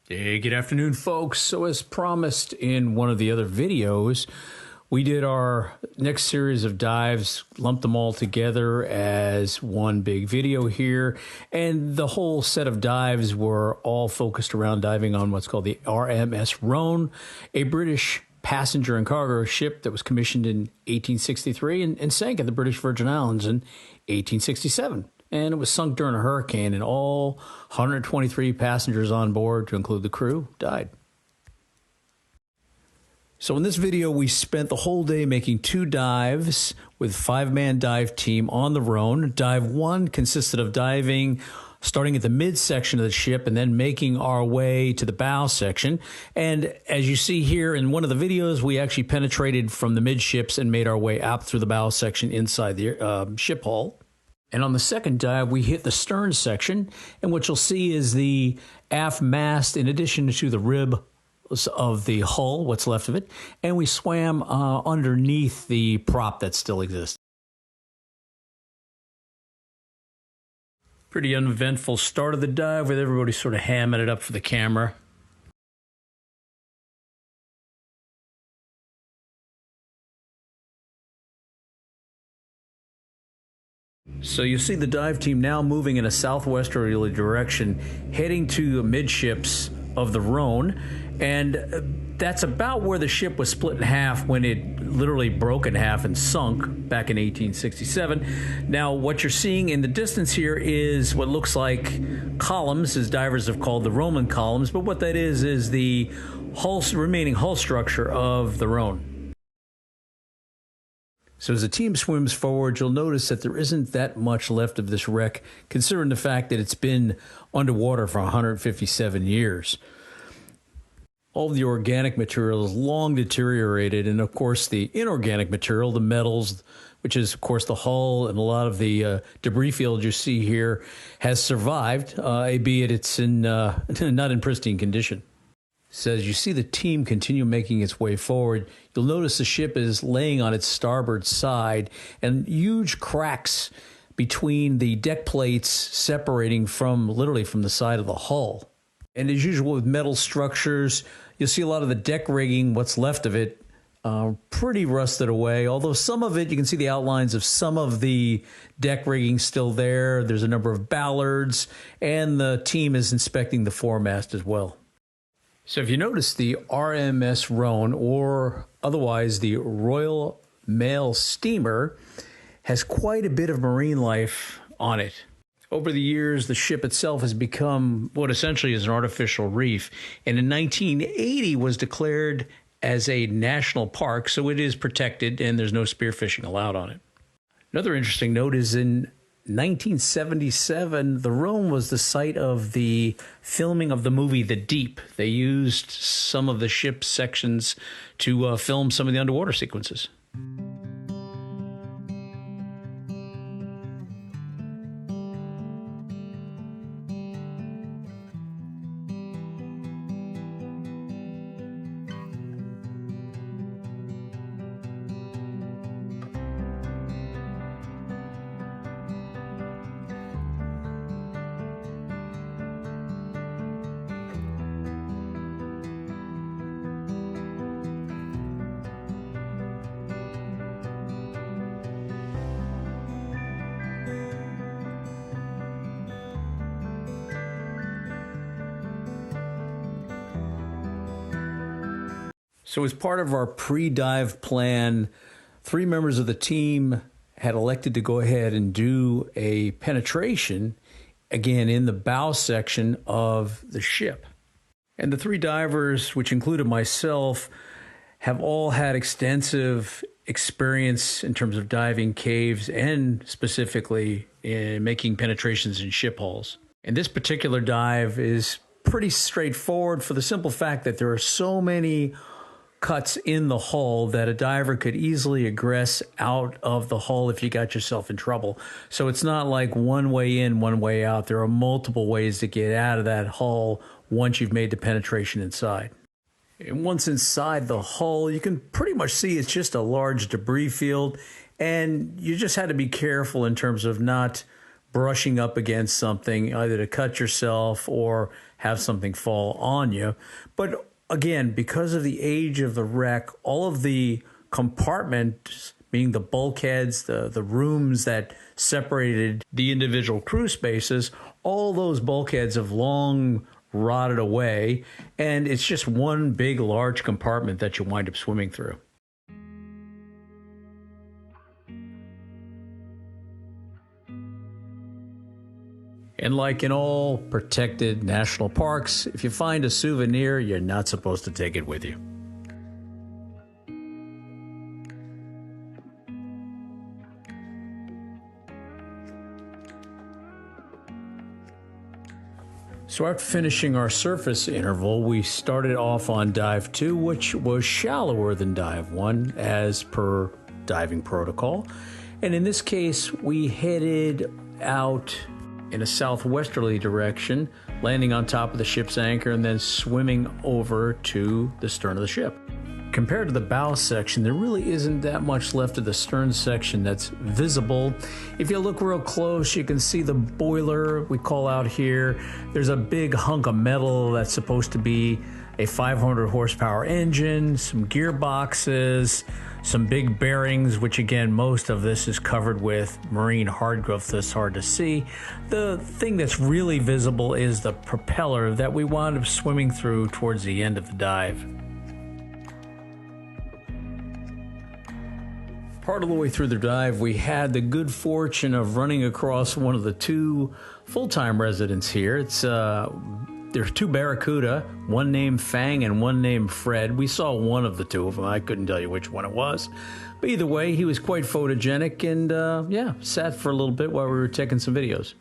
Hey, good afternoon, folks. So as promised in one of the other videos, we did our next series of dives, lumped them all together as one big video here. And the whole set of dives were all focused around diving on what's called the RMS Rhone, a British passenger and cargo ship that was commissioned in 1863 and sank at the British Virgin Islands in 1867. And it was sunk during a hurricane, and all 123 passengers on board, to include the crew, died. So in this video, we spent the whole day making 2 dives with a 5-man dive team on the Rhone. Dive 1 consisted of diving starting at the midsection of the ship and then making our way to the bow section. And as you see here in one of the videos, we actually penetrated from the midships and made our way out through the bow section inside the ship hull. And on the second dive, we hit the stern section, and what you'll see is the aft mast in addition to the rib of the hull, what's left of it, and we swam underneath the prop that still exists. Pretty uneventful start of the dive with everybody sort of hamming it up for the camera. So you see the dive team now moving in a southwesterly direction, heading to the midships of the Rhone, and that's about where the ship was split in half when it literally broke in half and sunk back in 1867. Now, what you're seeing in the distance here is what looks like columns, as divers have called the Roman columns, but what that is the remaining hull structure of the Rhone. So as the team swims forward, you'll notice that there isn't that much left of this wreck, considering the fact that it's been underwater for 157 years. All of the organic material is long deteriorated, and of course the inorganic material, the metals, which is of course the hull and a lot of the debris field you see here, has survived, albeit it's in not in pristine condition. So as you see the team continue making its way forward, you'll notice the ship is laying on its starboard side and huge cracks between the deck plates separating literally from the side of the hull. And as usual with metal structures, you'll see a lot of the deck rigging, what's left of it, pretty rusted away. Although some of it, you can see the outlines of some of the deck rigging still there. There's a number of ballards, and the team is inspecting the foremast as well. So if you notice, the RMS Rhone, or otherwise the Royal Mail Steamer, has quite a bit of marine life on it. Over the years, the ship itself has become what essentially is an artificial reef, and in 1980 was declared as a national park, so it is protected and there's no spearfishing allowed on it. Another interesting note is in 1977, the Rhone was the site of the filming of the movie The Deep. They used some of the ship's sections to film some of the underwater sequences. So as part of our pre-dive plan, 3 members of the team had elected to go ahead and do a penetration, again, in the bow section of the ship. And the 3 divers, which included myself, have all had extensive experience in terms of diving caves and specifically in making penetrations in ship hulls. And this particular dive is pretty straightforward for the simple fact that there are so many cuts in the hull that a diver could easily egress out of the hull if you got yourself in trouble. So it's not like one way in, one way out. There are multiple ways to get out of that hull once you've made the penetration inside. And once inside the hull, you can pretty much see it's just a large debris field, and you just had to be careful in terms of not brushing up against something, either to cut yourself or have something fall on you. But again, because of the age of the wreck, all of the compartments, meaning the bulkheads, the rooms that separated the individual crew spaces, all those bulkheads have long rotted away, and it's just one big, large compartment that you wind up swimming through. And like in all protected national parks, if you find a souvenir, you're not supposed to take it with you. So after finishing our surface interval, we started off on dive 2, which was shallower than dive 1 as per diving protocol. And in this case, we headed out in a southwesterly direction, landing on top of the ship's anchor and then swimming over to the stern of the ship. Compared to the bow section, there really isn't that much left of the stern section that's visible. If you look real close, you can see the boiler we call out here. There's a big hunk of metal that's supposed to be a 500 horsepower engine, some gearboxes, some big bearings, which again, most of this is covered with marine hard growth that's hard to see. The thing that's really visible is the propeller that we wound up swimming through towards the end of the dive. Part of the way through the dive, we had the good fortune of running across one of the two full-time residents here. There's two Barracuda, one named Fang and one named Fred. We saw one of the two of them. I couldn't tell you which one it was. But either way, he was quite photogenic and, sat for a little bit while we were taking some videos.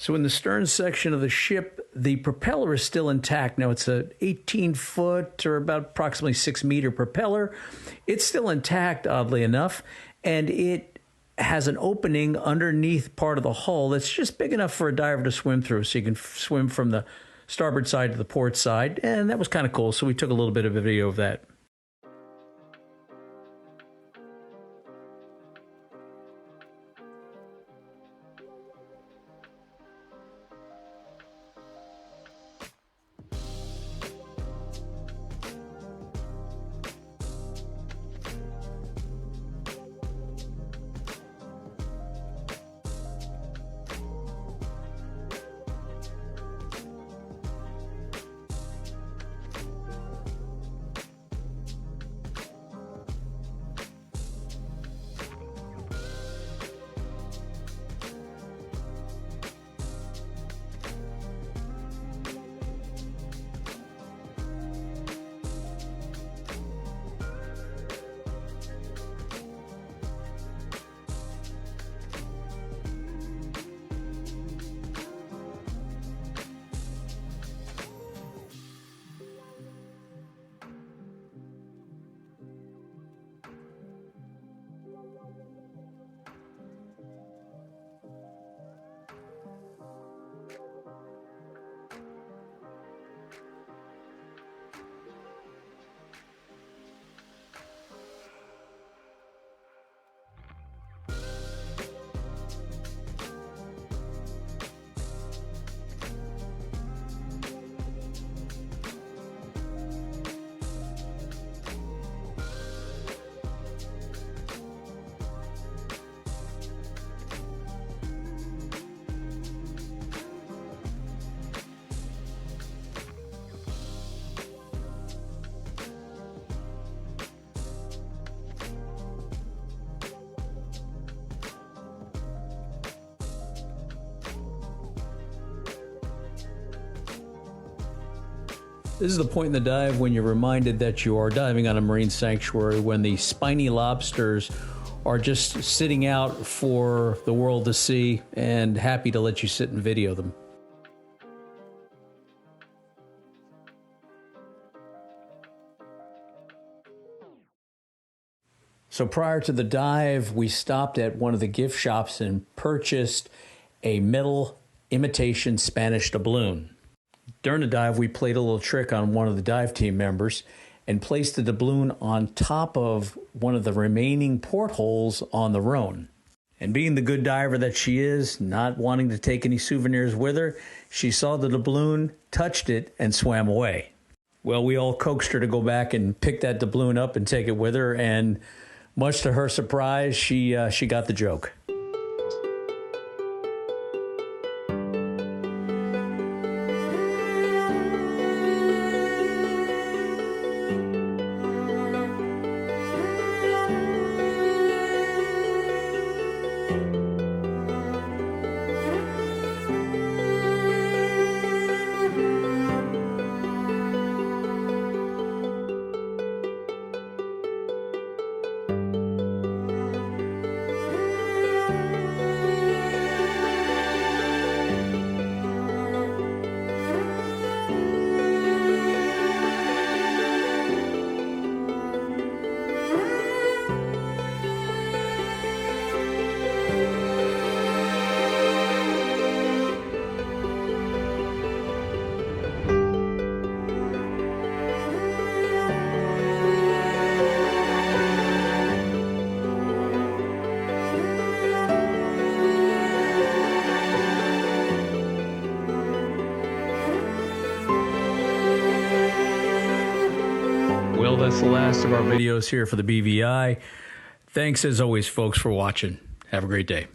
So in the stern section of the ship, the propeller is still intact. Now, it's an 18-foot or about approximately 6-meter propeller. It's still intact, oddly enough, and it has an opening underneath part of the hull that's just big enough for a diver to swim through, so you can swim from the starboard side to the port side, and that was kind of cool, so we took a little bit of a video of that. This is the point in the dive when you're reminded that you are diving on a marine sanctuary, when the spiny lobsters are just sitting out for the world to see and happy to let you sit and video them. So prior to the dive, we stopped at one of the gift shops and purchased a metal imitation Spanish doubloon. During the dive, we played a little trick on one of the dive team members and placed the doubloon on top of one of the remaining portholes on the Rhone. And being the good diver that she is, not wanting to take any souvenirs with her, she saw the doubloon, touched it, and swam away. Well, we all coaxed her to go back and pick that doubloon up and take it with her, and much to her surprise, she got the joke. Well, that's the last of our videos here for the BVI. Thanks as always, folks, for watching. Have a great day.